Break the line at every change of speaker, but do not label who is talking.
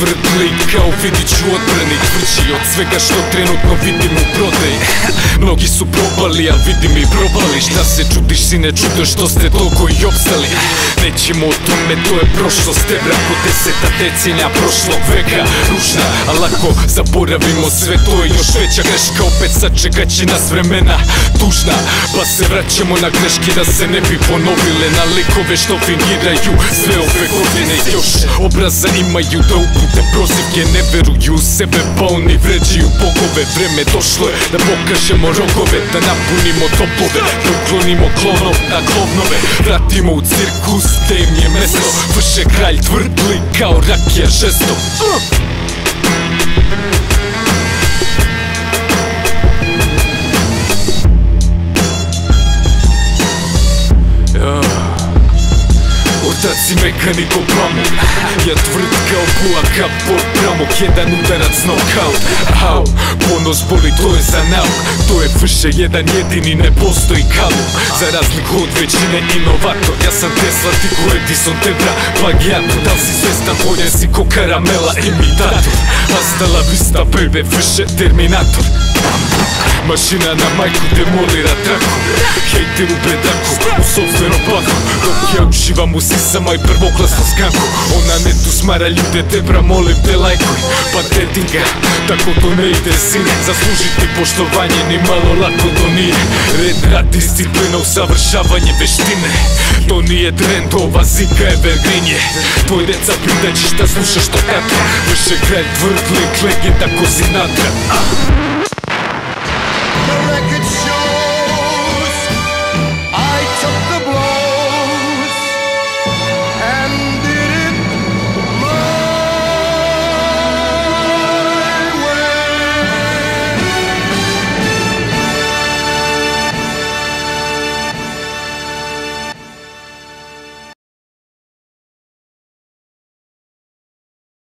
tvrdli kao vidit ću odbrani, tvrđi od svega što trenutno vidim u prodaji. Mnogi su probali, a vidim i probali. Šta se čudiš, sine, čudo što ste toliko i opstali. Nećemo o tome, to je prošlost, evra po 10. decenija prošlog veka. Ružna, a lako zaboravimo sve, to je još veća greška. Opet sačekat će nas vremena tužna, pa se vraćamo na greške da se ne bi ponovile. Na likove što fingiraju sve ove godine. Još obraza imaju da upute prozivke, ne veruju u sebe, pa oni vređaju bogove. Vreme došlo je da pokažemo rogove, da napunimo topove, da uklonimo klonov na klovnove. Vratimo u cirkus gde im je mesto, vrše kralj tvrdli kao rakija žesto. Otac si mekanik ko pamuk, ja tvrd kao buaka pod pramuk, jedan udarac knockout. Au, ponos boli, to je za nauk, to je više jedan jedini, ne postoji kalum. Za razliku od većine inovator, ja sam Tesla, ti ko Edison, tebra plagijator. Da li si svestan, bolje si ko karamela, imitator. Hasta la vista, baby, više terminator. Mašina na majku demolira traku, hejter u bedaku, u sopstvenom plaku. Dok ja uživam u sisama i prvoklasnom skanku, ona netu smara ljude, tebra molim te lajkuj. Patetika, tako to ne ide, sine, zaslužiti poštovanje ni malo lako to nije. Red, rad, disciplina, usavršavanje veštine, to nije trend, ova zika evergreen je. Tvoj deca pitaćeš da slušaš to tata, više kralj tvrdlik, legenda ko Sinatra.